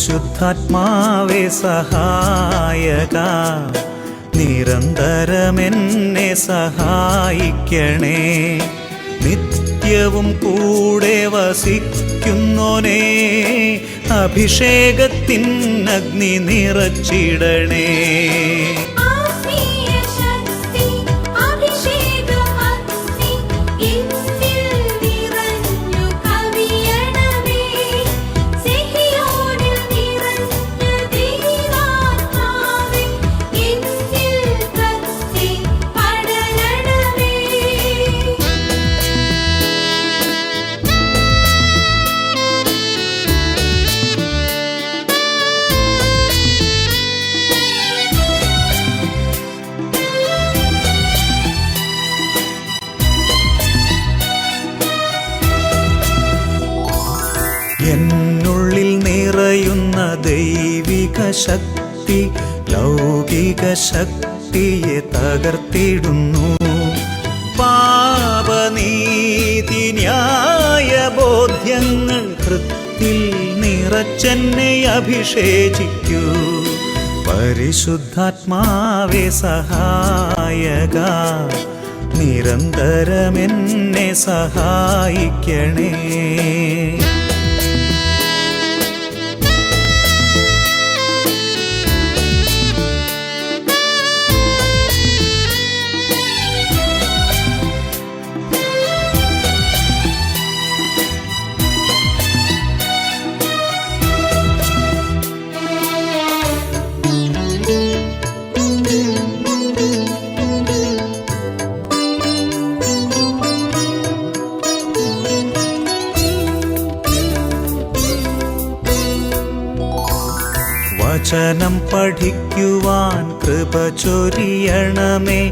പരിശുദ്ധാത്മാവേ സഹായക, നിരന്തരമെന്നെ സഹായിക്കണേ. നിത്യവും കൂടെ വസിക്കുന്നോനേ, അഭിഷേകത്തിൻ അഗ്നി നിറച്ചിടണേ. എന്നുള്ളിൽ നിറയുന്ന ദൈവിക ശക്തി ലൗകിക ശക്തിയെ തകർത്തിടുന്നു. പാപനീതി ന്യായ ബോധ്യങ്ങൾ ഹൃത്തിൽ നിറച്ചെന്നെ അഭിഷേചിക്കൂ. പരിശുദ്ധാത്മാവേ സഹായക, നിരന്തരമെന്നെ സഹായിക്കണേ. വചനം പഠിക്കുവാൻ കൃപ ചൊരിയണമേ,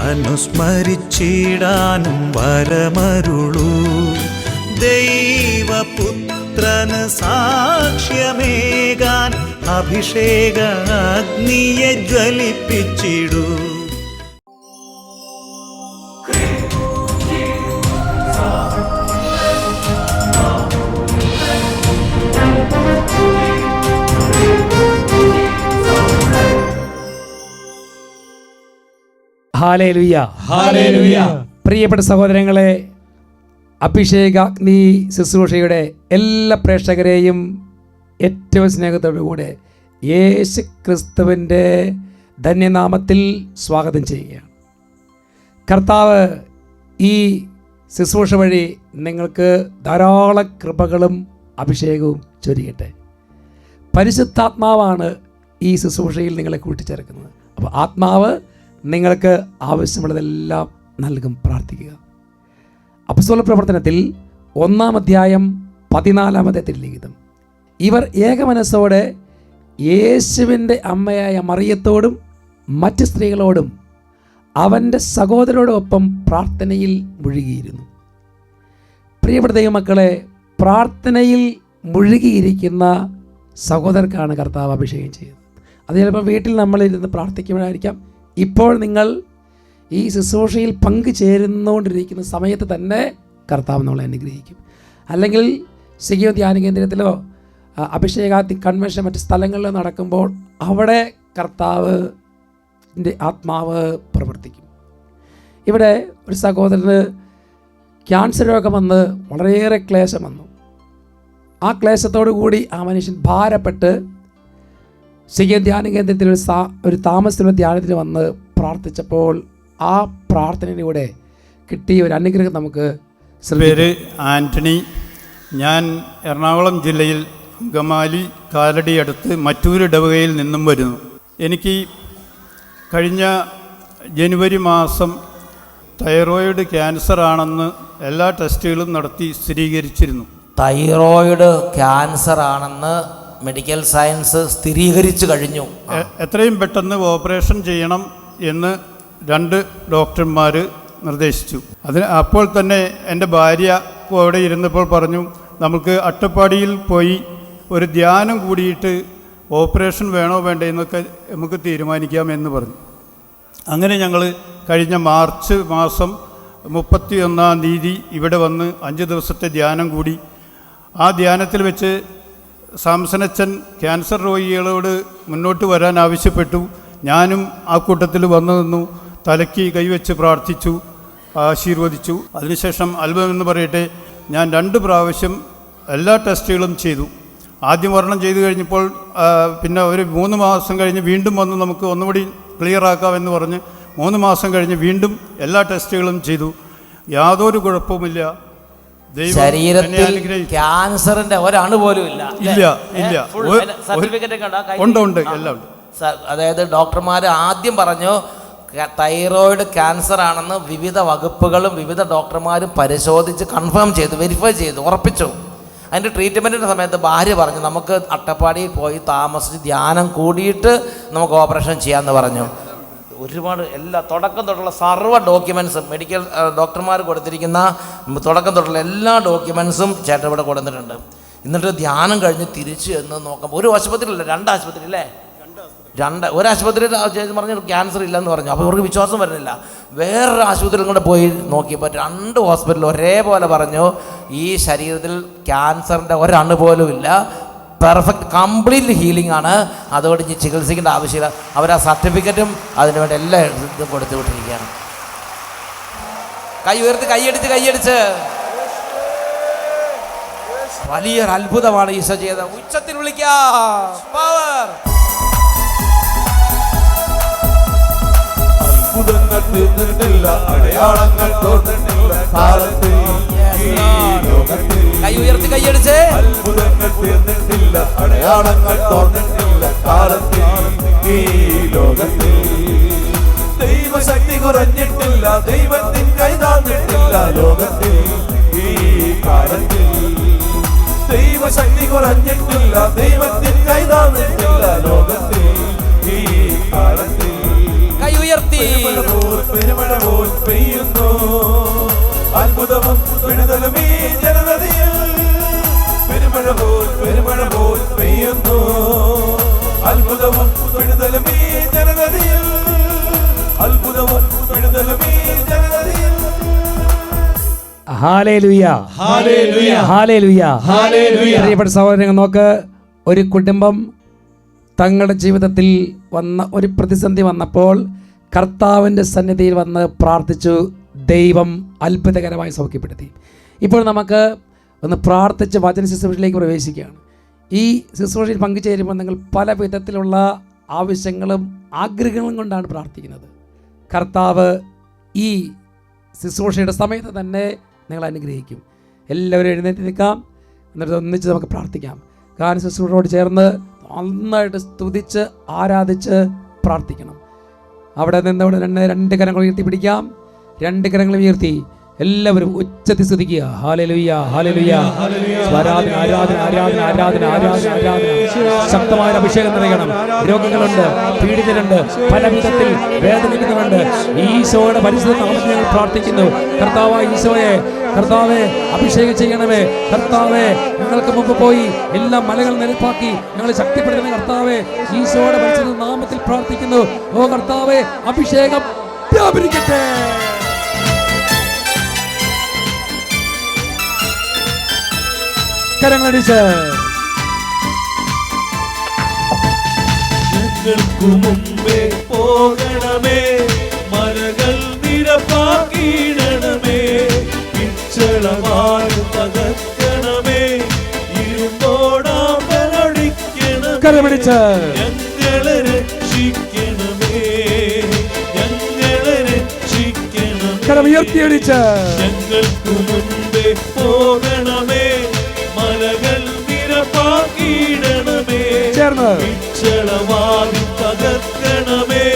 അനുസ്മരിച്ചിടാനും വരമരുളൂ. ദൈവപുത്രന് സാക്ഷ്യമേകാൻ അഭിഷേക അഗ്നിയെ ജ്വലിപ്പിച്ചിടൂ. Hallelujah, hallelujah. പ്രിയപ്പെട്ട സഹോദരങ്ങളെ, അഭിഷേകാഗ്നി ശുശ്രൂഷയുടെ എല്ലാ പ്രേക്ഷകരെയും ഏറ്റവും സ്നേഹത്തോടുകൂടെ യേശു ക്രിസ്തുവിൻ്റെ ധന്യനാമത്തിൽ സ്വാഗതം ചെയ്യുകയാണ്. കർത്താവ് ഈ ശുശ്രൂഷ വഴി നിങ്ങൾക്ക് ധാരാളം കൃപകളും അഭിഷേകവും ചൊരിയട്ടെ. പരിശുദ്ധാത്മാവാണ് ഈ ശുശ്രൂഷയിൽ നിങ്ങളെ കൂട്ടിച്ചേർക്കുന്നത്. അപ്പോൾ ആത്മാവ് നിങ്ങൾക്ക് ആവശ്യമുള്ളതെല്ലാം നൽകും. പ്രാർത്ഥിക്കുക. അപ്പോസ്തല പ്രവർത്തനത്തിൽ 1-ാം അധ്യായം 14-ാമത്തെ തിരുലിഖിതം. ഇവർ ഏകമനസ്സോടെ യേശുവിൻ്റെ അമ്മയായ മറിയത്തോടും മറ്റ് സ്ത്രീകളോടും അവൻ്റെ സഹോദരോടൊപ്പം പ്രാർത്ഥനയിൽ മുഴുകിയിരുന്നു. പ്രിയപ്പെട്ട ദൈവമക്കളെ, പ്രാർത്ഥനയിൽ മുഴുകിയിരിക്കുന്ന സഹോദരർക്കാണ് കർത്താവ് അഭിഷേകം ചെയ്യുന്നത്. അത് ചിലപ്പോൾ വീട്ടിൽ നമ്മളിരുന്ന് പ്രാർത്ഥിക്കുമ്പോഴായിരിക്കാം. ഇപ്പോൾ നിങ്ങൾ ഈ ശുശ്രൂഷയിൽ പങ്കുചേരുന്നുകൊണ്ടിരിക്കുന്ന സമയത്ത് തന്നെ കർത്താവ് നമ്മളെ അനുഗ്രഹിക്കും. അല്ലെങ്കിൽ ശിഖിയോ ധ്യാന കേന്ദ്രത്തിലോ അഭിഷേകാഗ്നി കൺവെൻഷൻ മറ്റ് സ്ഥലങ്ങളിലോ നടക്കുമ്പോൾ അവിടെ കർത്താവിൻ്റെ ആത്മാവ് പ്രവർത്തിക്കും. ഇവിടെ ഒരു സഹോദരന് ക്യാൻസർ രോഗം വന്ന് വളരെയേറെ ക്ലേശം വന്നു. ആ ക്ലേശത്തോടു കൂടി ആ മനുഷ്യൻ ഭാരപ്പെട്ട് ശിഖിയ ധ്യാന കേന്ദ്രത്തിൽ ഒരു താമസത്തിലുള്ള ധ്യാനത്തിന് വന്ന് പ്രാർത്ഥിച്ചപ്പോൾ ആ പ്രാർത്ഥനയിലൂടെ കിട്ടിയ ഒരു അനുഗ്രഹം നമുക്ക്. പേര് ആൻ്റണി. ഞാൻ എറണാകുളം ജില്ലയിൽ അങ്കമാലി കാലടി അടുത്ത് മറ്റൂർ ഇടവകയിൽ നിന്നും വരുന്നു. എനിക്ക് കഴിഞ്ഞ ജനുവരി മാസം തൈറോയിഡ് ക്യാൻസർ ആണെന്ന് എല്ലാ ടെസ്റ്റുകളും നടത്തി സ്ഥിരീകരിച്ചിരുന്നു. തൈറോയിഡ് ക്യാൻസർ ആണെന്ന് മെഡിക്കൽ സയൻസ് സ്ഥിരീകരിച്ചു കഴിഞ്ഞു. എത്രയും പെട്ടെന്ന് ഓപ്പറേഷൻ ചെയ്യണം എന്ന് 2 ഡോക്ടർമാർ നിർദ്ദേശിച്ചു. അപ്പോൾ തന്നെ എൻ്റെ ഭാര്യ അവിടെ ഇരുന്നപ്പോൾ പറഞ്ഞു, നമുക്ക് അട്ടപ്പാടിയിൽ പോയി ഒരു ധ്യാനം കൂടിയിട്ട് ഓപ്പറേഷൻ വേണോ വേണ്ടേ എന്നൊക്കെ നമുക്ക് തീരുമാനിക്കാമെന്ന് പറഞ്ഞു. അങ്ങനെ ഞങ്ങൾ കഴിഞ്ഞ മാർച്ച് മാസം 31-ാം തീയതി ഇവിടെ വന്ന് 5 ദിവസത്തെ ധ്യാനം കൂടി. ആ ധ്യാനത്തിൽ വെച്ച് സാംസനച്ചൻ ക്യാൻസർ രോഗികളോട് മുന്നോട്ട് വരാൻ ആവശ്യപ്പെട്ടു. ഞാനും ആ കൂട്ടത്തിൽ വന്നു നിന്നു, തലയ്ക്ക് കൈവച്ച് പ്രാർത്ഥിച്ചു, ആശീർവദിച്ചു. അതിനുശേഷം അത്ഭുതം എന്ന് പറയട്ടെ, ഞാൻ 2 പ്രാവശ്യം എല്ലാ ടെസ്റ്റുകളും ചെയ്തു. ആദ്യം ഒരെണ്ണം ചെയ്തു കഴിഞ്ഞപ്പോൾ പിന്നെ ഒരു 3 മാസം കഴിഞ്ഞ് വീണ്ടും വന്ന് നമുക്ക് ഒന്നുകൂടി ക്ലിയറാക്കാമെന്ന് പറഞ്ഞ് 3 മാസം കഴിഞ്ഞ് വീണ്ടും എല്ലാ ടെസ്റ്റുകളും ചെയ്തു. യാതൊരു കുഴപ്പവുമില്ല. ശരീരത്തിൽ ക്യാൻസറിന്റെ ഒരണു പോലും ഇല്ല. ഉണ്ട് എല്ലാം ഉണ്ട്. അതായത് ഡോക്ടർമാർ ആദ്യം പറഞ്ഞു തൈറോയിഡ് ക്യാൻസർ ആണെന്ന്. വിവിധ വകുപ്പുകളും വിവിധ ഡോക്ടർമാരും പരിശോധിച്ച് കൺഫേം ചെയ്തു, വെരിഫൈ ചെയ്തു, ഉറപ്പിച്ചു. അതിൻ്റെ ട്രീറ്റ്മെൻറ്റിൻ്റെ സമയത്ത് ഭാര്യ പറഞ്ഞു നമുക്ക് അട്ടപ്പാടിയിൽ പോയി താമസിച്ച് ധ്യാനം കൂടിയിട്ട് നമുക്ക് ഓപ്പറേഷൻ ചെയ്യാമെന്ന് പറഞ്ഞു. ഒരുപാട് എല്ലാ തുടക്കം തൊട്ടുള്ള സർവ്വ ഡോക്യുമെൻസും മെഡിക്കൽ ഡോക്ടർമാർ കൊടുത്തിരിക്കുന്ന തുടക്കം തൊട്ടുള്ള എല്ലാ ഡോക്യുമെൻസും ചേട്ടൻ ഇവിടെ കൊടുത്തിട്ടുണ്ട്. എന്നിട്ട് ധ്യാനം കഴിഞ്ഞ് തിരിച്ച് എന്ന് നോക്കാം. ഒരു ആശുപത്രിയില്ല, 2 ആശുപത്രി അല്ലേ? ഒരു ആശുപത്രിയിൽ പറഞ്ഞു ക്യാൻസർ ഇല്ലെന്ന് പറഞ്ഞു. അപ്പോൾ അവർക്ക് വിശ്വാസം വരുന്നില്ല. വേറൊരു ആശുപത്രിയിൽ കൂടെ പോയി നോക്കിയപ്പോൾ 2 ഹോസ്പിറ്റൽ ഒരേപോലെ പറഞ്ഞു ഈ ശരീരത്തിൽ ക്യാൻസറിൻ്റെ ഒരണു പോലും ഇല്ല, പെർഫെക്റ്റ് കംപ്ലീറ്റ്ലി ഹീലിംഗ് ആണ്, അതുകൊണ്ട് ഇനി ചികിത്സിക്കേണ്ട ആവശ്യമില്ല. അവർ ആ സർട്ടിഫിക്കറ്റും അതിനുവേണ്ടി എല്ലാ ഇതും കൊടുത്തു വിട്ടിരിക്കുകയാണ്. കൈ ഉയർത്തി കൈയടിച്ച് വലിയൊരു അത്ഭുതമാണ് ഈശോ ചെയ്തത്. ഉച്ചത്തിൽ വിളിക്കാം പവർ. അത്ഭുതങ്ങൾ തീർന്നിട്ടില്ല, അടയാളങ്ങൾ തോന്നിട്ടില്ല കാലത്തിൽ ഈ ലോകത്തിൽ. കൈ ഉയർത്തി കൈയടിച്ച്. അത്ഭുതങ്ങൾ തീർന്നിട്ടില്ല, അടയാളങ്ങൾ തോന്നിട്ടില്ല കാലത്തിൽ ഈ ലോകത്തിൽ. ദൈവശക്തി കുറഞ്ഞിട്ടില്ല, ദൈവത്തിൻ കൈ താഴ്ന്നിട്ടില്ല ലോകത്തിൽ ഈ കാലത്തിൽ. ദൈവശക്തി കുറഞ്ഞിട്ടില്ല, ദൈവത്തിൻ കൈ താഴ്ന്നിട്ടില്ല ലോകത്തിൽ ഈ കാലത്തിൽ. കൈ ഉയർത്തി. പെരുമഴ പോൽ പെയ്യുന്നു, അത്ഭുതവും വിടുതലും ഈ ജനതയിൽ. പെരുമഴ പോൽ പെയ്യുന്നു, അത്ഭുതവും വിടുതലും ഈ ജനതയിൽ. അത്ഭുതവും വിടുതലും ഈ ജനതയിൽ. Hallelujah, hallelujah, hallelujah, hallelujah. പ്രിയപ്പെട്ട സഹോദരങ്ങൾ, നോക്ക്, ഒരു കുടുംബം തങ്ങളുടെ ജീവിതത്തിൽ വന്ന ഒരു പ്രതിസന്ധി വന്നപ്പോൾ കർത്താവിൻ്റെ സന്നിധിയിൽ വന്ന് പ്രാർത്ഥിച്ചു. ദൈവം അത്ഭുതകരമായി സൗഖ്യപ്പെടുത്തി. ഇപ്പോൾ നമുക്ക് ഒന്ന് പ്രാർത്ഥിച്ച് വചന ശുശ്രൂഷയിലേക്ക് പ്രവേശിക്കുകയാണ്. ഈ ശുശ്രൂഷയിൽ പങ്കുചേരുമ്പോൾ നിങ്ങൾ പല വിധത്തിലുള്ള ആവശ്യങ്ങളും ആഗ്രഹങ്ങളും കൊണ്ടാണ് പ്രാർത്ഥിക്കുന്നത്. കർത്താവ് ഈ ശുശ്രൂഷയുടെ സമയത്ത് തന്നെ നിങ്ങൾ അനുഗ്രഹിക്കും. എല്ലാവരും എഴുന്നേറ്റ് നിൽക്കാം, എന്നിട്ട് ഒന്നിച്ച് നമുക്ക് പ്രാർത്ഥിക്കാം. കാരണം ശുശ്രൂഷയോട് ചേർന്ന് നന്നായിട്ട് സ്തുതിച്ച് ആരാധിച്ച് പ്രാർത്ഥിക്കണം. അവിടെ നിന്ന് ഇവിടെ 2 കരങ്ങൾ ഉയർത്തി പിടിക്കാം. 2 കരങ്ങൾ ഉയർത്തി എല്ലാവരും ഉച്ചത്തിൽ സ്തുതിക്കുക. Hallelujah, hallelujah. ആരാധന, ആരാധന, ആരാധന, ആരാധന, ആരാധന, ആരാധന. ശക്തമായ അഭിഷേകം നിറയണം. രോഗങ്ങളുണ്ട്, പീഡിതരുണ്ട്, പല വിധത്തിൽ വേദനിക്കുന്നവരുണ്ട്. ഈശോയുടെ പരിശുദ്ധ നാമത്തിൽ ഞങ്ങൾ പ്രാർത്ഥിക്കുന്നു. കർത്താവായ ഈശോയെ, കർത്താവെ അഭിഷേകം ചെയ്യണമേ. കർത്താവെ, ഞങ്ങൾക്ക് മുമ്പ് പോയി എല്ലാ മലകൾ നിരപ്പാക്കി ഞങ്ങളെ ശക്തിപ്പെടുത്തുന്ന കർത്താവെ, ഈശോയുടെ പരിശുദ്ധ നാമത്തിൽ പ്രാർത്ഥിക്കുന്നു. ഓ കർത്താവെ, അഭിഷേകം വ്യാപരിക്കട്ടെ. കരങ്ങളടിച്ച് ഞങ്ങൾക്കു മുമ്പേ പോകണമേ, മലകൾ നിരപ്പാക്കിയിടണമേ. പിച്ചളമായി തകർക്കണമേ, ഇരുമ്പോടാമ്പരടിക്കണമേ. കരമടിച്ച് ഞങ്ങളെ രക്ഷിക്കണമേ, ഞങ്ങളെ രക്ഷിക്കണമേ. കരമുയർത്തിയടിച്ച് ഞങ്ങൾക്കു മുമ്പേ പോകണമേ, മലകൾ നിരപ്പാക്കിയിടണമേ. ചേർന്ന് പിച്ചളവാതി തകർക്കണമേ,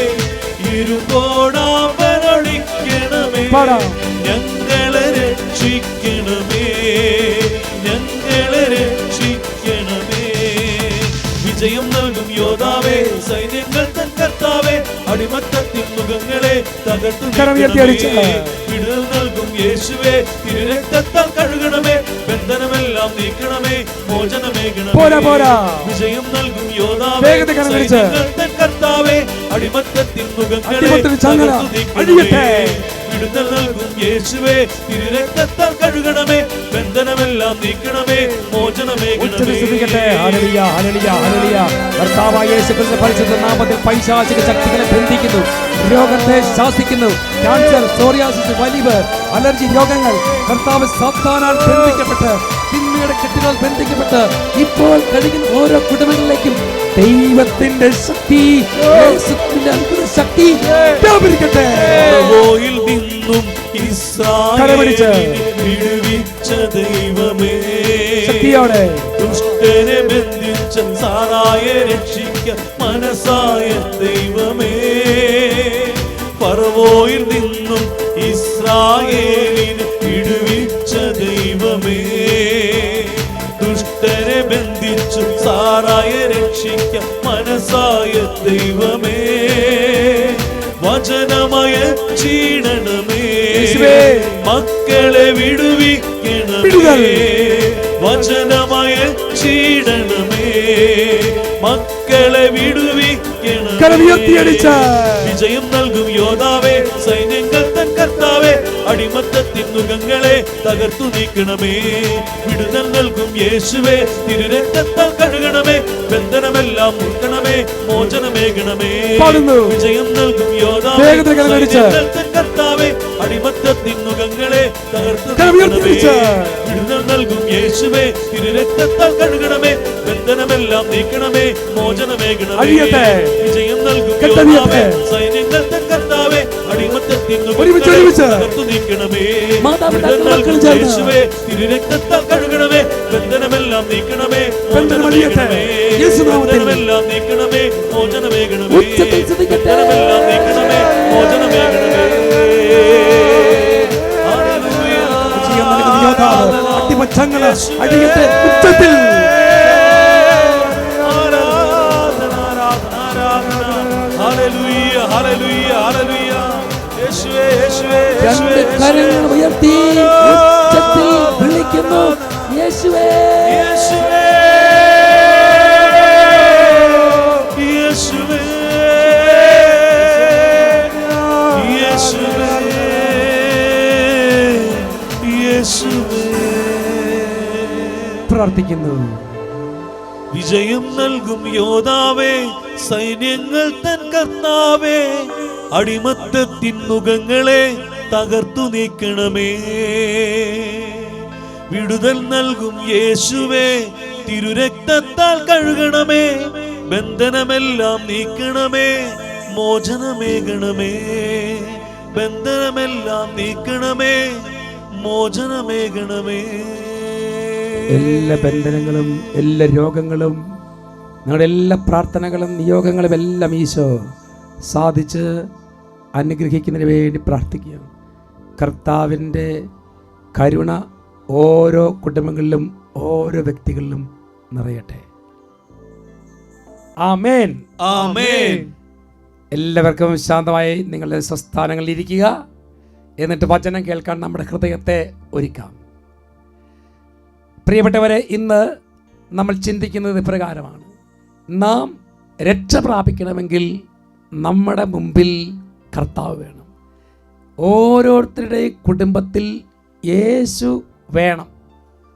ഇരുമ്പോടാമ്പരടിക്കണമേ. ഞങ്ങളെ രക്ഷിക്കണമേ, ഞങ്ങളെ രക്ഷിക്കണമേ. വിജയം നൽകും യോദ്ധാവേ, സൈന്യങ്ങൾ തൻ കർത്താവേ, അടിമത്തത്തിൻ മുഖങ്ങളെ തകർത്തു വിടുതൽ നൽകും യേശുവേ, തിരുരക്തത്താൽ കഴുകണമേ, ബന്ധനമെല്ലാം നീക്കണമേ, മോചനമേകണമേ. വിജയം നൽകും യോദ്ധാവേ, സൈന്യങ്ങൾ തൻ കർത്താവേ, അടിമത്തത്തിൻ മുഖങ്ങളെ തകർത്തു നീക്കണമേ. വിടുതൽ നൽകും യേശുവേ തിരുരക്തത്താൽ കഴുകണമേ ബന്ധനമെല്ലാം നീക്കണമേ മോചനമേകണമേ. Hallelujah hallelujah hallelujah. കർത്താവായ യേശുക്രിസ്തുവിന്റെ പരിശുദ്ധ നാമത്തിൽ പൈശാചിക ശക്തികളെ ബന്ധിക്കുന്നു, രോഗത്തെ ശാസിക്കുന്നു. ക്യാൻസർ, സോറിയാസിസ്, വലിവ്, അലർജി രോഗങ്ങൾ കർത്താവ് സാത്താനാൽ ബന്ധിക്കപ്പെട്ട്, തിന്മയുടെ കെട്ടുകൾ ബന്ധിക്കപ്പെട്ട് ഇപ്പോൾ കഴിയുന്ന ഓരോ കുടുംബങ്ങളിലേക്കും ദൈവത്തിന്റെ ശക്തി, യേശുവിന്റെ അത്ഭുത ശക്തി വ്യാപരിക്കട്ടെ. ഫറവോയിൽ നിന്നും ഇസ്രായേലിനെ വിടുവിച്ച ദൈവമേ, ശക്തിയോടെ ദുഷ്ടനെ ബന്ധിച്ച സാറായെ രക്ഷിക്കാൻ മനസ്സായ ദൈവമേ, ഫറവോയിൽ നിന്നും ഇസ്രായേലിനെ വിടുവിച്ച ദൈവമേ, ദുഷ്ടനെ ബന്ധിച്ചു സാറായെ രക്ഷിക്കാൻ മനസ്സായ ദൈവമേ, വചനമയ ചീടണമേ മക്കളെ വിടുവിക്കണമേ, വചനമയ ചീടണമേ മക്കളെ വിടുവിക്കണമേ. വിജയം നൽകും യോദ്ധാവേ സൈന്യങ്ങൾ തൻ കർത്താവേ, അടിമത്തത്തിൻ നുകങ്ങളെ തകർത്തു നീക്കണമേ. വിടുതൽ നൽകും യേശുവേ തിരുരക്തത്താൽ കഴുകണമേ ബന്ധനമെല്ലാം മുറുക്കണമേ മോചനമേകണമേ. വിജയം നൽകും യോദ്ധാവേ സൈന്യങ്ങൾ തൻ കർത്താവേ, അടിമത്തത്തിൻ നുകങ്ങളെ തകർത്തു നീക്കണമേ. വിടുതൽ നൽകും യേശുവേ തിരുരക്തത്താൽ കഴുകണമേ ബന്ധനമെല്ലാം നീക്കണമേ മോചനമേകണമേ. വിജയം നൽകും യോദ്ധാവേ സൈന്യങ്ങൾ തൻ കർത്താവേ, അടിമത്തത്തിൻ നുകങ്ങളെ തകർത്തു നീക്കണമേ. വിടുതൽ നൽകും യേശുവേ തിരുരക്തത്താൽ കഴുകണമേ ബന്ധനമെല്ലാം നീക്കണമേ മോചനമേകണമേ. ബന്ധനമെല്ലാം നീക്കണമേ മോചനമേകണമേ. ബന്ധനമെല്ലാം നീക്കണമേ മോചനമേകണമേ. അടിമച്ചങ്ങള് അടിയത്തെ ഉച്ചത്തിൽ രണ്ട് കരങ്ങൾ ഉയർത്തി ഉച്ചത്തിൽ വിളിക്കുന്നു യേശുവേ യേശുവേ യേശുവേ യേശുവേ യേശുവേ. പ്രാർത്ഥിക്കുന്നു. വിജയം നൽകും യോദ്ധാവേ സൈന്യങ്ങൾ തൻ കർത്താവേ, അടിമത്തത്തിൻ നുകങ്ങളെ തകർത്തു നീക്കണമേ. വിടുതൽ നൽകും യേശുവേ തിരുരക്തത്താൽ കഴുകണമേ ബന്ധനമെല്ലാം നീക്കണമേ മോചനമേകണമേ. ബന്ധനമെല്ലാം നീക്കണമേ മോചനമേകണമേ. എല്ലാ ബന്ധനങ്ങളും എല്ലാ രോഗങ്ങളും ഞങ്ങളുടെ എല്ലാ പ്രാർത്ഥനകളും നിയോഗങ്ങളും എല്ലാം ഈശോ സാധിച്ച് അനുഗ്രഹിക്കുന്നതിന് വേണ്ടി പ്രാർത്ഥിക്കുക. കർത്താവിൻ്റെ കരുണ ഓരോ കുടുംബങ്ങളിലും ഓരോ വ്യക്തികളിലും നിറയട്ടെ. ആമേൻ ആമേൻ. എല്ലാവർക്കും ശാന്തമായി നിങ്ങളുടെ സ്വസ്ഥാനങ്ങളിൽ ഇരിക്കുക. എന്നിട്ട് വചനം കേൾക്കാൻ നമ്മുടെ ഹൃദയത്തെ ഒരുക്കാം. പ്രിയപ്പെട്ടവരെ, ഇന്ന് നമ്മൾ ചിന്തിക്കുന്നത് ഇപ്രകാരമാണ്: നാം രക്ഷ പ്രാപിക്കണമെങ്കിൽ നമ്മുടെ മുമ്പിൽ കർത്താവ് വേണം. ഓരോരുത്തരുടെയും കുടുംബത്തിൽ യേശു വേണം,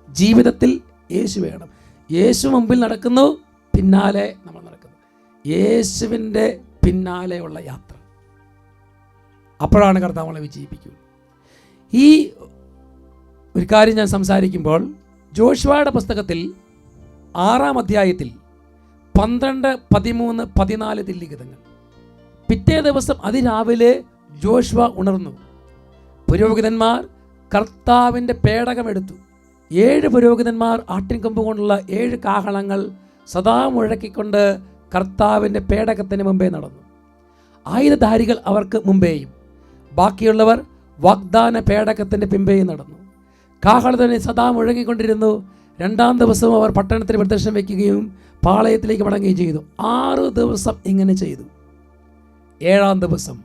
ജീവിതത്തിൽ യേശു വേണം. യേശു മുമ്പിൽ നടക്കുന്നു, പിന്നാലെ നമ്മൾ നടക്കുന്നു. യേശുവിൻ്റെ പിന്നാലെയുള്ള യാത്ര, അപ്പോഴാണ് കർത്താവ് നമ്മളെ വിജയിപ്പിക്കുക. ഈ ഒരു കാര്യം ഞാൻ സംസാരിക്കുമ്പോൾ ജോഷുവയുടെ പുസ്തകത്തിൽ 6-ാം അധ്യായത്തിൽ 12, 13, 14 തില്ലിഖിതങ്ങൾ. പിറ്റേ ദിവസം അതിരാവിലെ ജോഷുവ ഉണർന്നു. പുരോഹിതന്മാർ കർത്താവിൻ്റെ പേടകമെടുത്തു. 7 പുരോഹിതന്മാർ ആട്ടിൻകൊമ്പ് കൊണ്ടുള്ള 7 കാഹളങ്ങൾ സദാ മുഴക്കിക്കൊണ്ട് കർത്താവിൻ്റെ പേടകത്തിന് മുമ്പേ നടന്നു. ആയുധധാരികൾ അവർക്ക് മുമ്പേയും ബാക്കിയുള്ളവർ വാഗ്ദാന പേടകത്തിൻ്റെ പിമ്പേയും നടന്നു. കാഹളത്തിന് സദാ മുഴങ്ങിക്കൊണ്ടിരുന്നു. 2-ാം ദിവസം അവർ പട്ടണത്തിൽ പ്രദർശനം വയ്ക്കുകയും പാളയത്തിലേക്ക് മടങ്ങുകയും ചെയ്തു. 6 ദിവസം ഇങ്ങനെ ചെയ്തു. 7-ാം ദിവസം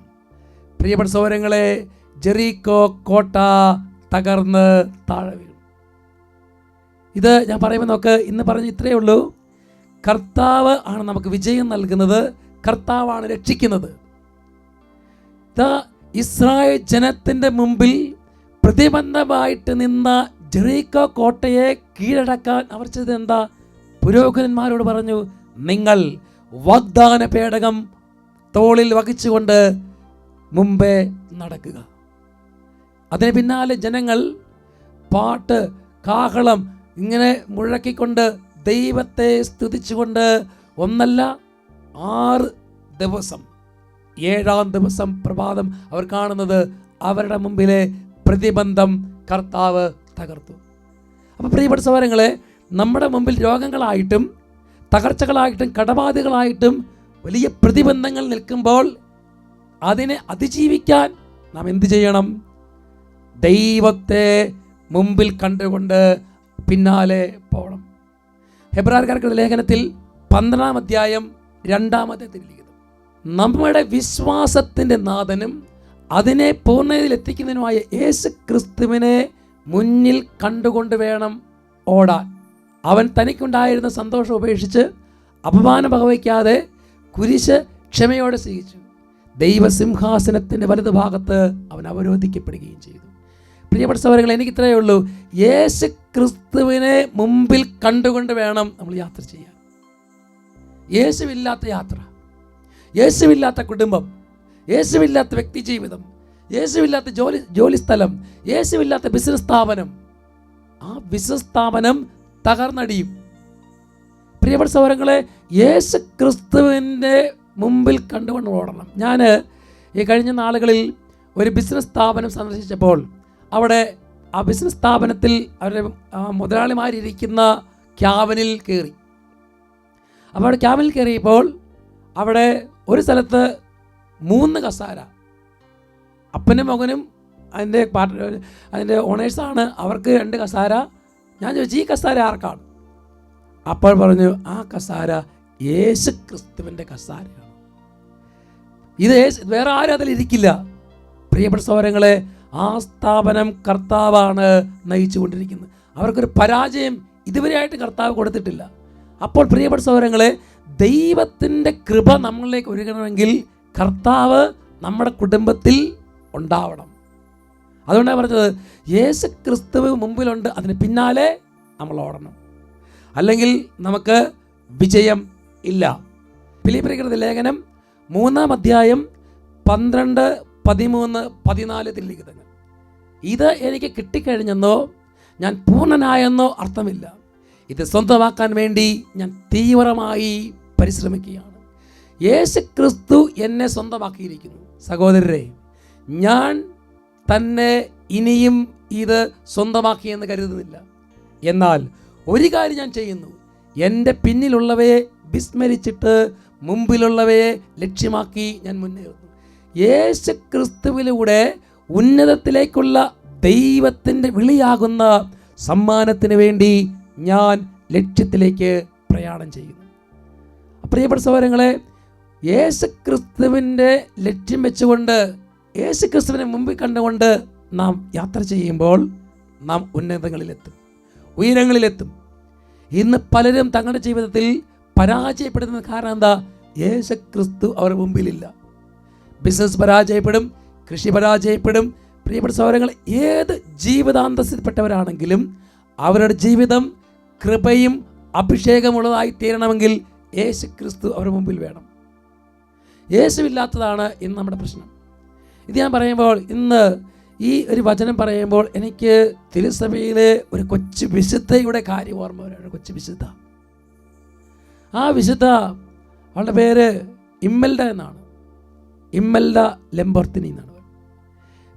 പ്രിയപ്പെട്ട സഹോദരങ്ങളെ, ജെറീക്കോ കോട്ട തകർന്ന് താഴെ വീണു. ഇത് ഞാൻ പറയുമ്പോൾ നമുക്ക് ഇന്ന് പറഞ്ഞ് ഇത്രയേ ഉള്ളൂ. കർത്താവ് ആണ് നമുക്ക് വിജയം നൽകുന്നത്, കർത്താവാണ് രക്ഷിക്കുന്നത്. ഇസ്രായേൽ ജനത്തിൻ്റെ മുമ്പിൽ പ്രതിബന്ധമായിട്ട് നിന്ന ജെറീക്കോ കോട്ടയെ കീഴടക്കാൻ അവർ ചെയ്തത് എന്താ? പുരോഹിതന്മാരോട് പറഞ്ഞു, നിങ്ങൾ വാഗ്ദാന പേടകം തോളിൽ വഹിച്ചുകൊണ്ട് മുമ്പേ നടക്കുക. അതിന് പിന്നാലെ ജനങ്ങൾ പാട്ട്, കാഹളം ഇങ്ങനെ മുഴക്കിക്കൊണ്ട് ദൈവത്തെ സ്തുതിച്ചുകൊണ്ട് 1 അല്ല 6 ദിവസം, 7-ാം ദിവസം പ്രഭാതം അവർ കാണുന്നത് അവരുടെ മുമ്പിലെ പ്രതിബന്ധം കർത്താവ് തകർത്തു. അപ്പോൾ പ്രിയപ്പെട്ട സഹോദരങ്ങളെ, നമ്മുടെ മുമ്പിൽ രോഗങ്ങളായിട്ടും തകർച്ചകളായിട്ടും കടബാധകളായിട്ടും വലിയ പ്രതിബന്ധങ്ങൾ നിൽക്കുമ്പോൾ അതിനെ അതിജീവിക്കാൻ നാം എന്ത് ചെയ്യണം? ദൈവത്തെ മുമ്പിൽ കണ്ടുകൊണ്ട് പിന്നാലെ പോകണം. ഹെബ്രായർക്കാരുടെ ലേഖനത്തിൽ 12-ാം അധ്യായം 2-ാമത്തെ തിരുലിഖിതം, നമ്മുടെ വിശ്വാസത്തിൻ്റെ നാഥനും അതിനെ പൂർണ്ണതയിൽ എത്തിക്കുന്നതിനുമായ യേശു ക്രിസ്തുവിനെ മുന്നിൽ കണ്ടുകൊണ്ട് വേണം ഓടാൻ. അവൻ തനിക്കുണ്ടായിരുന്ന സന്തോഷം ഉപേക്ഷിച്ച് അപമാനം വകവയ്ക്കാതെ കുരിശ് ക്ഷമയോടെ സ്വീകരിച്ചു. ദൈവസിംഹാസനത്തിൻ്റെ വലതുഭാഗത്ത് അവൻ അവരോധിക്കപ്പെടുകയും ചെയ്തു. പ്രിയപ്പെട്ട സഹോദരങ്ങളെ, എനിക്ക് ഇത്രയേ ഉള്ളൂ. യേശു ക്രിസ്തുവിനെ മുമ്പിൽ കണ്ടുകൊണ്ട് വേണം നമ്മൾ യാത്ര ചെയ്യാൻ. യേശുവില്ലാത്ത യാത്ര, യേശുവില്ലാത്ത കുടുംബം, യേശുവില്ലാത്ത വ്യക്തി ജീവിതം, യേശുവില്ലാത്ത ജോലി സ്ഥലം, യേശുവില്ലാത്ത ബിസിനസ് സ്ഥാപനം, ആ ബിസിനസ് സ്ഥാപനം തകർന്നടിയും. പ്രിയപ്പെട്ട സഹോദരങ്ങളെ, യേശു ക്രിസ്തുവിൻ്റെ മുമ്പിൽ കണ്ടുകൊണ്ട് ഓടണം. ഞാൻ ഈ കഴിഞ്ഞ നാളുകളിൽ ഒരു ബിസിനസ് സ്ഥാപനം സന്ദർശിച്ചപ്പോൾ അവിടെ ആ ബിസിനസ് സ്ഥാപനത്തിൽ അവരുടെ മുതലാളിമാരിയ്ക്കുന്ന ക്യാബിനിൽ കയറി. അപ്പോൾ അവിടെ ക്യാബിനിൽ കയറിയപ്പോൾ അവിടെ ഒരു സ്ഥലത്ത് 3 കസേര, അപ്പനും മകനും അതിൻ്റെ ഓണേഴ്സാണ്, അവർക്ക് 2 കസേര. ഞാൻ ചോദിച്ചു, ഈ കസേര ആർക്കാണ്? അപ്പോൾ പറഞ്ഞു, ആ കസേര യേശു ക്രിസ്തുവിൻ്റെ കസേരയാണ്. ഇത് വേറെ ആരും അതിലിരിക്കില്ല. പ്രിയപ്പെട്ട സഹോദരങ്ങളെ, ആ സ്ഥാപനം കർത്താവാണ് നയിച്ചു കൊണ്ടിരിക്കുന്നത്. അവർക്കൊരു പരാജയം ഇതുവരെയായിട്ട് കർത്താവ് കൊടുത്തിട്ടില്ല. അപ്പോൾ പ്രിയപ്പെട്ട സഹോദരങ്ങളെ, ദൈവത്തിൻ്റെ കൃപ നമ്മളിലേക്ക് ഒരുങ്ങണമെങ്കിൽ കർത്താവ് നമ്മുടെ കുടുംബത്തിൽ ഉണ്ടാവണം. അതുകൊണ്ടാണ് പറഞ്ഞത്, യേശു ക്രിസ്തുവ് മുമ്പിലുണ്ട്, അതിന് പിന്നാലെ നമ്മൾ ഓടണം, അല്ലെങ്കിൽ നമുക്ക് വിജയം ഇല്ല. ഫിലിപ്പിയർക്കുള്ള ലേഖനം 3-ാം അധ്യായം 12, 13, 14 തിരുലിഖിതങ്ങൾ. ഇത് എനിക്ക് കിട്ടിക്കഴിഞ്ഞെന്നോ ഞാൻ പൂർണ്ണനായെന്നോ അർത്ഥമില്ല. ഇത് സ്വന്തമാക്കാൻ വേണ്ടി ഞാൻ തീവ്രമായി പരിശ്രമിക്കുകയാണ്. യേശു ക്രിസ്തു എന്നെ സ്വന്തമാക്കിയിരിക്കുന്നു. സഹോദരരെ, ഞാൻ തന്നെ ഇനിയും ഇത് സ്വന്തമാക്കിയെന്ന് കരുതുന്നില്ല. എന്നാൽ ഒരു കാര്യം ഞാൻ ചെയ്യുന്നു, എൻ്റെ പിന്നിലുള്ളവയെ വിസ്മരിച്ചിട്ട് മുമ്പിലുള്ളവയെ ലക്ഷ്യമാക്കി ഞാൻ മുന്നേറുന്നു. യേശു ക്രിസ്തുവിലൂടെ ഉന്നതത്തിലേക്കുള്ള ദൈവത്തിൻ്റെ വിളിയാകുന്ന സമ്മാനത്തിന് വേണ്ടി ഞാൻ ലക്ഷ്യത്തിലേക്ക് പ്രയാണം ചെയ്യുന്നു. പ്രിയപ്പെട്ട സഹോദരങ്ങളെ, യേശു ക്രിസ്തുവിൻ്റെ ലക്ഷ്യം വെച്ചുകൊണ്ട്, യേശു ക്രിസ്തുവിനെ മുമ്പിൽ കണ്ടുകൊണ്ട് നാം യാത്ര ചെയ്യുമ്പോൾ നാം ഉന്നതങ്ങളിലെത്തും, ഉയരങ്ങളിലെത്തും. ഇന്ന് പലരും തങ്ങളുടെ ജീവിതത്തിൽ പരാജയപ്പെടുന്ന കാരണം എന്താ? യേശു ക്രിസ്തു അവരുടെ മുമ്പിലില്ല. ബിസിനസ് പരാജയപ്പെടും, കൃഷി പരാജയപ്പെടും. പ്രിയപ്പെട്ട സഹോദരങ്ങൾ, ഏത് ജീവിതാന്തസ്സിൽപ്പെട്ടവരാണെങ്കിലും അവരുടെ ജീവിതം കൃപയും അഭിഷേകമുള്ളതായി തീരണമെങ്കിൽ യേശു ക്രിസ്തു അവരുടെ മുമ്പിൽ വേണം. യേശുവില്ലാത്തതാണ് ഇന്ന് നമ്മുടെ പ്രശ്നം. ഇത് ഞാൻ പറയുമ്പോൾ, ഇന്ന് ഈ ഒരു വചനം പറയുമ്പോൾ എനിക്ക് തിരുസഭയിലെ ഒരു കൊച്ചു വിശുദ്ധയുടെ കാര്യം ഓർമ്മ വരികയാണ്. കൊച്ചു വിശുദ്ധ, ആ വിശുദ്ധ, അവളുടെ പേര് ഇമ്മൽഡ എന്നാണ്. ഇമ്മൽഡ ലെംബർത്തിനി എന്നാണ്.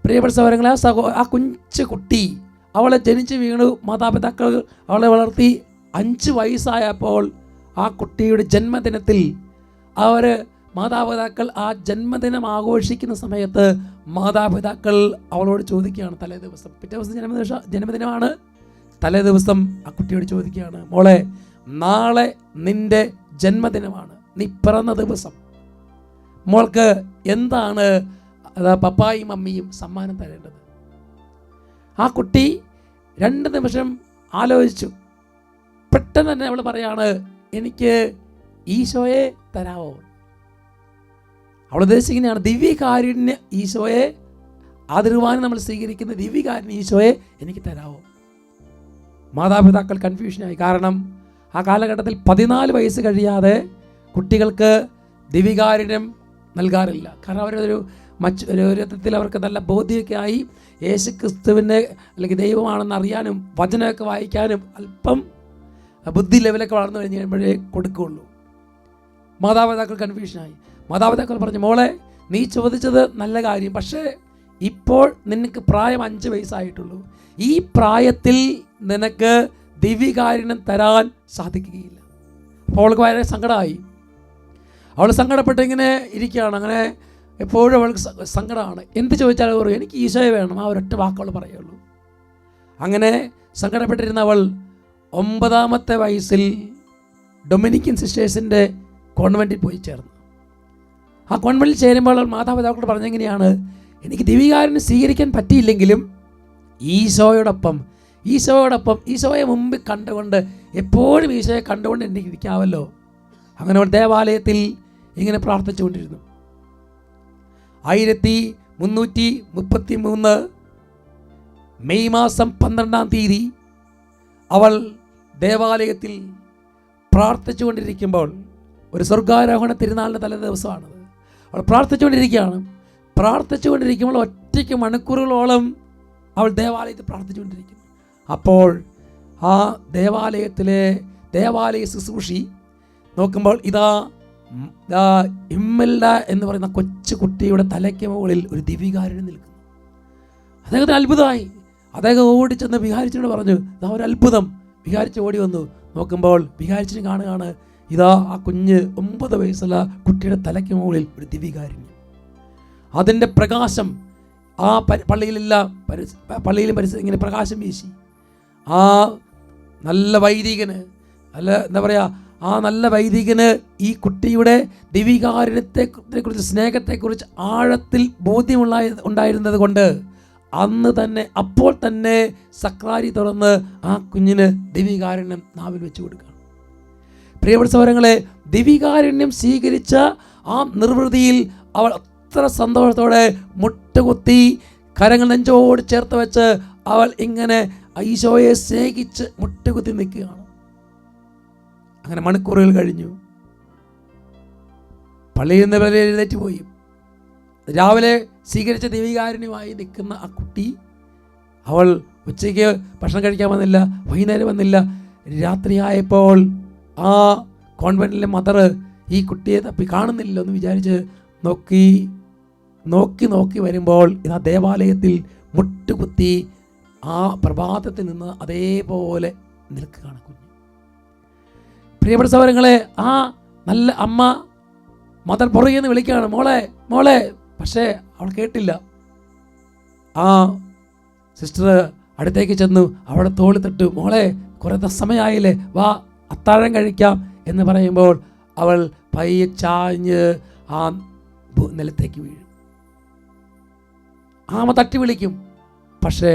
പ്രിയപ്പെട്ട സഹോദരങ്ങളെ, ആ കൊച്ചു കുട്ടി, അവളെ ജനിച്ച് വീണു, മാതാപിതാക്കൾ അവളെ വളർത്തി. 5 വയസ്സായപ്പോൾ ആ കുട്ടിയുടെ ജന്മദിനത്തിൽ മാതാപിതാക്കൾ ആ ജന്മദിനം ആഘോഷിക്കുന്ന സമയത്ത് മാതാപിതാക്കൾ അവളോട് ചോദിക്കുകയാണ്, തലേ ദിവസം, പിറ്റേ ദിവസം ജന്മദിനമാണ്, തലേ ദിവസം ആ കുട്ടിയോട് ചോദിക്കുകയാണ്, മോളെ, നാളെ നിന്റെ ജന്മദിനമാണ്, നീ പിറന്ന ദിവസം, മോൾക്ക് എന്താണ് പപ്പായും മമ്മിയും സമ്മാനം തരേണ്ടത്? ആ കുട്ടി 2 നിമിഷം ആലോചിച്ചു. പെട്ടെന്ന് തന്നെ അവൾ പറയാണ്, എനിക്ക് ഈശോയെ തരാമോ? അവൾ ഉദ്ദേശിക്കുന്നതാണ് ദിവ്യകാരുണ്യ ഈശോയെ ആദരവാനും നമ്മൾ സ്വീകരിക്കുന്ന ദിവ്യകാരുണ്യം ഈശോയെ എനിക്ക് തരാമോ? മാതാപിതാക്കൾ കൺഫ്യൂഷനായി. കാരണം ആ കാലഘട്ടത്തിൽ 14 വയസ്സ് കഴിയാതെ കുട്ടികൾക്ക് ദിവ്യകാരുണ്യം നൽകാറില്ല. കാരണം അവരൊരു ഒരു വിധത്തിൽ അവർക്ക് നല്ല ബോധ്യമൊക്കെ ആയി യേശു ക്രിസ്തുവിനെ അല്ലെങ്കിൽ ദൈവമാണെന്ന് അറിയാനും വചനമൊക്കെ വായിക്കാനും അല്പം ബുദ്ധി ലെവലൊക്കെ വളർന്നു കഴിഞ്ഞ് കഴിയുമ്പോഴേ കൊടുക്കുകയുള്ളൂ. മാതാപിതാക്കൾ കൺഫ്യൂഷനായി. മാതാപിതാക്കൾ പറഞ്ഞു, മോളെ നീ ചോദിച്ചത് നല്ല കാര്യം, പക്ഷേ ഇപ്പോൾ നിനക്ക് പ്രായം 5 വയസ്സായിട്ടുള്ളൂ. ഈ പ്രായത്തിൽ നിനക്ക് ദിവ്യകാരുണ്യം തരാൻ സാധിക്കുകയില്ല. അപ്പോൾ അവൾക്ക് വളരെ സങ്കടമായി. അവൾ സങ്കടപ്പെട്ട് ഇങ്ങനെ ഇരിക്കുകയാണ്. അങ്ങനെ എപ്പോഴും അവൾക്ക് സങ്കടമാണ്. എന്ത് ചോദിച്ചാലും പറയും എനിക്ക് ഈശോയെ വേണം, ആ ഒരൊറ്റ വാക്കുകൾ പറയുള്ളൂ. അങ്ങനെ സങ്കടപ്പെട്ടിരുന്ന അവൾ 9ാമത്തെ വയസ്സിൽ ഡൊമിനിക്കൻ സിസ്റ്റേഴ്സിൻ്റെ കോൺവെൻറ്റിൽ പോയി ചേർന്നു. ആ കോൺവെൻറ്റിൽ ചേരുമ്പോൾ മാതാപിതാക്കളോട് പറഞ്ഞെങ്ങനെയാണ്, എനിക്ക് ദിവ്യകാരുണ്യം സ്വീകരിക്കാൻ പറ്റിയില്ലെങ്കിലും ഈശോയോടൊപ്പം ഈശോയെ മുമ്പിൽ കണ്ടുകൊണ്ട് എപ്പോഴും ഈശോയെ കണ്ടുകൊണ്ട് എനിക്ക് ഇരിക്കാമല്ലോ. അങ്ങനെ ഒരു ദേവാലയത്തിൽ ഇങ്ങനെ പ്രാർത്ഥിച്ചുകൊണ്ടിരുന്നു. 1333 മെയ് മാസം 12-ാം തീയതി അവൾ ദേവാലയത്തിൽ പ്രാർത്ഥിച്ചുകൊണ്ടിരിക്കുമ്പോൾ, ഒരു സ്വർഗാരോഹണ തിരുനാളിൻ്റെ തലേ ദിവസമാണത്. അവൾ പ്രാർത്ഥിച്ചുകൊണ്ടിരിക്കുമ്പോൾ ഒറ്റയ്ക്ക് മണിക്കൂറുകളോളം അവൾ ദേവാലയത്തിൽ പ്രാർത്ഥിച്ചുകൊണ്ടിരിക്കുന്നു. അപ്പോൾ ആ ദേവാലയ ശുശ്രൂഷി നോക്കുമ്പോൾ ഇതാ ഇമ്മൽഡ എന്ന് പറയുന്ന കൊച്ചു കുട്ടിയുടെ തലയ്ക്ക് മുകളിൽ ഒരു ദിവ്യകാരുണ്യം നിൽക്കുന്നു. അദ്ദേഹത്തിന് അത്ഭുതമായി. അദ്ദേഹം ഓടിച്ചെന്ന് വികാരിച്ചിനോട് പറഞ്ഞു, ഇതാ ഒരു അത്ഭുതം. വികാരിച്ച് ഓടി വന്നു. നോക്കുമ്പോൾ വികാരിച്ചിന് കാണുകയാണ്, ഇതാ ആ കുഞ്ഞ് 9 വയസ്സുള്ള കുട്ടിയുടെ തലയ്ക്ക് മുകളിൽ ഒരു ദിവ്യകാരുണ്യം. അതിൻ്റെ പ്രകാശം ആ പള്ളിയിലും പരിസരം ഇങ്ങനെ പ്രകാശം വീശി. ആ നല്ല വൈദികന് ആ നല്ല വൈദികന് ഈ കുട്ടിയുടെ ദിവ്യകാരുണ്യത്തെക്കുറിച്ച് സ്നേഹത്തെക്കുറിച്ച് ആഴത്തിൽ ഉണ്ടായിരുന്നത് കൊണ്ട് അപ്പോൾ തന്നെ സക്രാരി തുറന്ന് ആ കുഞ്ഞിന് ദിവ്യകാരുണ്യം നാവിൽ വെച്ച് കൊടുക്കുകയാണ്. പ്രിയപ്പെട്ട സഹോദരങ്ങളെ, ദിവ്യകാരുണ്യം സ്വീകരിച്ച ആ നിർവൃതിയിൽ അവൾ അത്ര സന്തോഷത്തോടെ മുട്ടുകുത്തി കരങ്ങൾ നെഞ്ചോട് ചേർത്ത് വെച്ച് അവൾ ഇങ്ങനെ ഈശോയെ സ്നേഹിച്ച് മുട്ടുകുത്തി നിൽക്കുകയാണ്. അങ്ങനെ മണിക്കൂറുകൾ കഴിഞ്ഞു. പള്ളിയിൽ നിന്ന് എഴുന്നേറ്റ് പോയി. രാവിലെ സ്വീകരിച്ച ദിവ്യകാരുണ്യമായി നിൽക്കുന്ന ആ കുട്ടി, അവൾ ഉച്ചയ്ക്ക് ഭക്ഷണം കഴിക്കാൻ വന്നില്ല, വൈകുന്നേരം വന്നില്ല. രാത്രിയായപ്പോൾ ആ കോൺവെൻറ്റിലെ മദർ ഈ കുട്ടിയെ തപ്പി കാണുന്നില്ലല്ലോ എന്ന് വിചാരിച്ച് നോക്കി വരുമ്പോൾ ഇതാ ദേവാലയത്തിൽ മുട്ടുകുത്തി ആ പ്രഭാതത്തിൽ നിന്ന് അതേപോലെ നിൽക്കുകയാണ് കുഞ്ഞ്. പ്രിയപ്പെട്ട സഹോദരങ്ങളെ, ആ നല്ല അമ്മ മദർ പുറകെ നിന്ന് വിളിക്കുകയാണ്, മോളെ. പക്ഷേ അവൾ കേട്ടില്ല. ആ സിസ്റ്റർ അടുത്തേക്ക് ചെന്നു അവളെ തോളി തട്ടു, മോളെ കുറേ സമയമായില്ലേ, വാ അത്താഴം കഴിക്കാം എന്ന് പറയുമ്പോൾ അവൾ പയ്യെ ചാഞ്ഞ് ആ നിലത്തേക്ക് വീഴും. ആമ തട്ടി വിളിക്കും, പക്ഷേ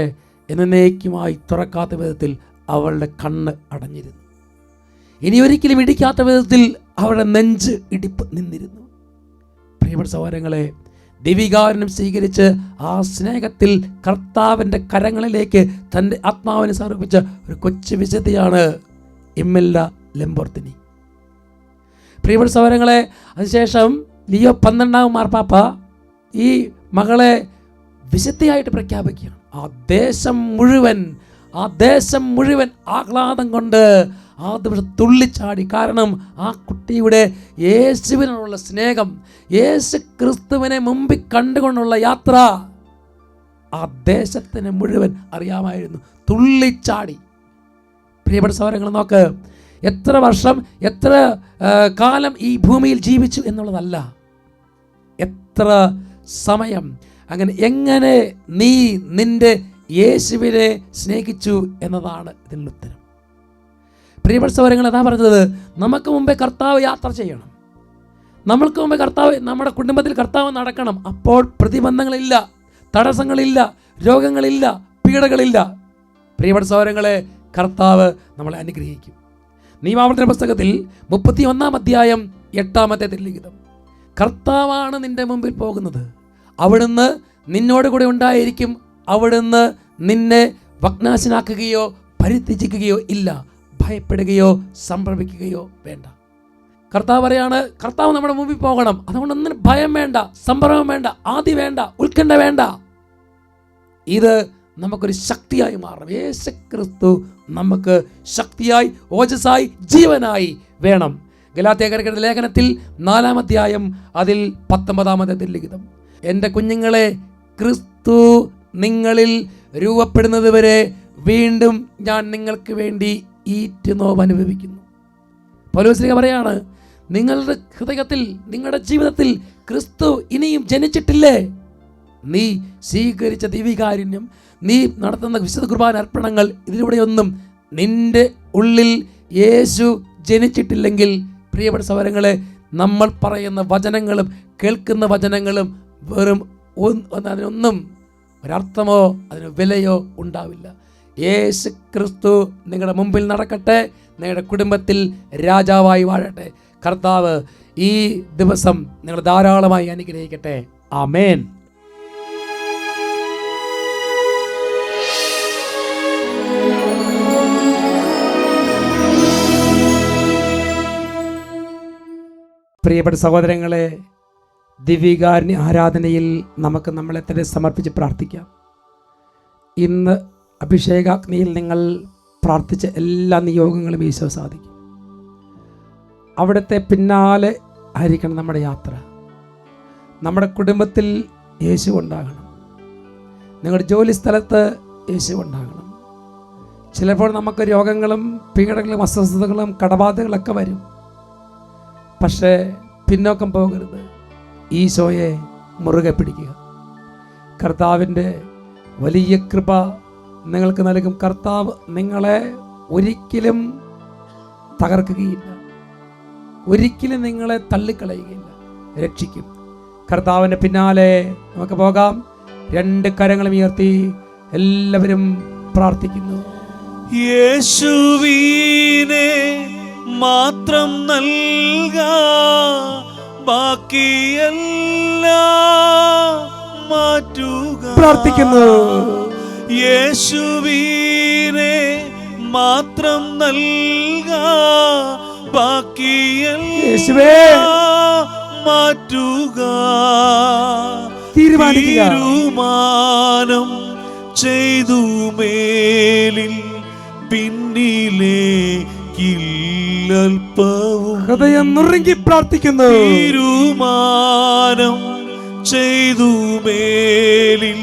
എന്നേക്കുമായി തുറക്കാത്ത വിധത്തിൽ അവളുടെ കണ്ണ് അടഞ്ഞിരുന്നു. ഇനി ഒരിക്കലും ഇടിക്കാത്ത വിധത്തിൽ അവളുടെ നെഞ്ച് ഇടിപ്പ് നിന്നിരുന്നു. പ്രിയപ്പെട്ട സഹോദരങ്ങളെ, ദിവ്യകാരുണ്യം സ്വീകരിച്ച് ആ സ്നേഹത്തിൽ കർത്താവിൻ്റെ കരങ്ങളിലേക്ക് തൻ്റെ ആത്മാവിനെ സമർപ്പിച്ച ഒരു കൊച്ചു വിശുദ്ധിയാണ് ഇമ്മെല്ല ലംബോർത്തിനി. പ്രിയപ്പെട്ട സഹോദരങ്ങളെ, അതിനുശേഷം ലിയോ 12-ാം മാർപ്പാപ്പ ഈ മകളെ വിശുദ്ധിയായിട്ട് പ്രഖ്യാപിക്കുകയാണ്. ആ ദേശം മുഴുവൻ ആഹ്ലാദം കൊണ്ട് ആ ദിവസം തുള്ളിച്ചാടി. കാരണം ആ കുട്ടിയുടെ യേശുവിനുള്ള സ്നേഹം, യേശു ക്രിസ്തുവിനെ മുമ്പിൽ കണ്ടുകൊണ്ടുള്ള യാത്ര ആ ദേശത്തിന് മുഴുവൻ അറിയാമായിരുന്നു. തുള്ളിച്ചാടി. പ്രിയപ്പെട്ട സഹോദരങ്ങൾ, നോക്ക്, എത്ര വർഷം എത്ര കാലം ഈ ഭൂമിയിൽ ജീവിച്ചു എന്നുള്ളതല്ല, എത്ര സമയം, എങ്ങനെ നീ നിന്റെ യേശുവിനെ സ്നേഹിച്ചു എന്നതാണ് ഇതിനുള്ള ഉത്തരം. പ്രിയപ്പെട്ട സഹോദരങ്ങൾ, അതാ പറഞ്ഞത്, നമുക്ക് മുമ്പേ കർത്താവ് യാത്ര ചെയ്യണം. നമ്മൾക്ക് മുമ്പേ കർത്താവ്, നമ്മുടെ കുടുംബത്തിൽ കർത്താവ് നടക്കണം. അപ്പോൾ പ്രതിബന്ധങ്ങളില്ല, തടസ്സങ്ങളില്ല, രോഗങ്ങളില്ല, പീഡകളില്ല. പ്രിയപ്പെട്ട സഹോദരങ്ങളെ, കർത്താവ് നമ്മളെ അനുഗ്രഹിക്കും. നിയമാവർത്തന പുസ്തകത്തിൽ 31-ാം അധ്യായം 8-ാമത്തെ തിരുലിഖിതം, കർത്താവാണ് നിന്റെ മുമ്പിൽ പോകുന്നത്, അവിടുന്ന് നിന്നോട് കൂടെ ഉണ്ടായിരിക്കും. അവിടുന്ന് നിന്നെ ഭഗ്നാശനാക്കുകയോ പരിത്യജിക്കുകയോ ഇല്ല. ഭയപ്പെടുകയോ സംഭ്രമിക്കുകയോ വേണ്ട. കർത്താവ് പറയാണ്, കർത്താവ് നമ്മുടെ മുമ്പിൽ പോകണം. അതുകൊണ്ട് ഒന്നിനും ഭയം വേണ്ട, സംഭ്രമം വേണ്ട, ആദി വേണ്ട, ഉത്കണ്ഠ വേണ്ട. ഇത് നമുക്കൊരു ശക്തിയായി മാറണം. യേശു ക്രിസ്തു നമുക്ക് ശക്തിയായി, ഓജസ്സായി, ജീവനായി വേണം. ഗലാത്യക്കാരുടെ ലേഖനത്തിൽ 4-ാം അധ്യായം അതിൽ 19-ാമത്തെ ലിഖിതം, എൻ്റെ കുഞ്ഞുങ്ങളെ, ക്രിസ്തു നിങ്ങളിൽ രൂപപ്പെടുന്നത് വരെ വീണ്ടും ഞാൻ നിങ്ങൾക്ക് വേണ്ടി ഈറ്റുനോവ് അനുഭവിക്കുന്നു. പൗലോസ് പറയാണ്, നിങ്ങളുടെ ഹൃദയത്തിൽ, നിങ്ങളുടെ ജീവിതത്തിൽ ക്രിസ്തു ഇനിയും ജനിച്ചിട്ടില്ലേ? നീ സ്വീകരിച്ച ദിവ്യകാരുണ്യം, നീ നടത്തുന്ന വിശുദ്ധ കുർബാന അർപ്പണങ്ങൾ, ഇതിലൂടെയൊന്നും നിന്റെ ഉള്ളിൽ യേശു ജനിച്ചിട്ടില്ലെങ്കിൽ, പ്രിയപ്പെട്ട സഹോദരങ്ങളെ, നമ്മൾ പറയുന്ന വചനങ്ങളും കേൾക്കുന്ന വചനങ്ങളും വെറും അതിനൊന്നും ഒരർത്ഥമോ അതിന് വിലയോ ഉണ്ടാവില്ല. യേശു ക്രിസ്തു നിങ്ങളുടെ മുമ്പിൽ നടക്കട്ടെ, നിങ്ങളുടെ കുടുംബത്തിൽ രാജാവായി വാഴട്ടെ. കർത്താവ് ഈ ദിവസം നിങ്ങൾ ധാരാളമായി അനുഗ്രഹിക്കട്ടെ. ആമേൻ. പ്രിയപ്പെട്ട സഹോദരങ്ങളെ, ദിവ്യകാരുണ്യ ആരാധനയിൽ നമുക്ക് നമ്മളെ തന്നെ സമർപ്പിച്ച് പ്രാർത്ഥിക്കാം. ഇന്ന് അഭിഷേകാഗ്നിയിൽ നിങ്ങൾ പ്രാർത്ഥിച്ച എല്ലാ നിയോഗങ്ങളും ഈശോ സാധിക്കും. അവിടുത്തെ പിന്നാലെ ആയിരിക്കണം നമ്മുടെ യാത്ര. നമ്മുടെ കുടുംബത്തിൽ യേശു ഉണ്ടാകണം. നിങ്ങളുടെ ജോലി സ്ഥലത്ത് യേശു ഉണ്ടാകണം. ചിലപ്പോൾ നമുക്ക് രോഗങ്ങളും പീഡകളും അസ്വസ്ഥതകളും കടബാധകളൊക്കെ വരും. പക്ഷേ പിന്നോക്കം പോകരുത്. ഈശോയെ മുറുകെ പിടിക്കുക. കർത്താവിൻ്റെ വലിയ കൃപ നിങ്ങൾക്ക് നൽകും. കർത്താവ് നിങ്ങളെ ഒരിക്കലും തകർക്കുകയില്ല, ഒരിക്കലും നിങ്ങളെ തള്ളിക്കളയുകയില്ല, രക്ഷിക്കും. കർത്താവിൻ്റെ പിന്നാലെ നമുക്ക് പോകാം. 2 കരങ്ങളും ഉയർത്തി എല്ലാവരും പ്രാർത്ഥിക്കുന്നു. യേശുവിനെ മാത്രം നൽക, ബാക്കിയെല്ലാം മാറ്റുക. പ്രാർത്ഥിക്കുന്നു. യേശുവിനെ മാത്രം നൽക, ബാക്കിയെല്ലാം മാറ്റുക. തീരുമാനം ചെയ്തു മേലിൽ പിന്നിലേക്കില്ലൽപ്പവും. ഹൃദയം നുറുങ്ങി പ്രാർത്ഥിക്കുന്നു. തീരുമാനം ചെയ്തു മേലിൽ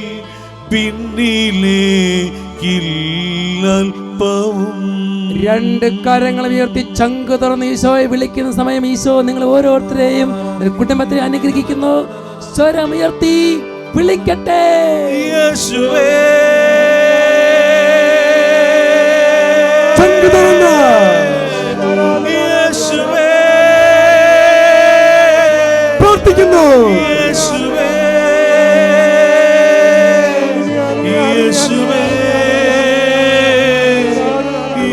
പിന്നിലേക്കില്ലൽപ്പവും. 2 കരങ്ങൾ ഉയർത്തി ചങ്ക് തുറന്ന് ഈശോയെ വിളിക്കുന്ന സമയം ഈശോ നിങ്ങൾ ഓരോരുത്തരെയും കുടുംബത്തെ അനുഗ്രഹിക്കുന്നു. സ്വരം ഉയർത്തി വിളിക്കട്ടെ. യേശുവേ, ചങ്ക് തുറന്ന് യേശുവേ, പ്രാർത്ഥിക്കുന്നു. യേശുവേ, യേശുവേ,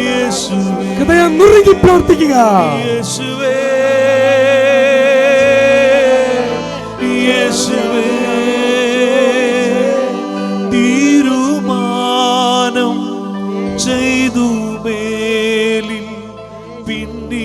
യേശുവേ, ഹൃദയം നുറുങ്ങി പ്രാർത്ഥിക്കുക. യേശുവേ, യേശുവേ. തീരുമാനം ചെയ്തു മേലിൽ പിന്നി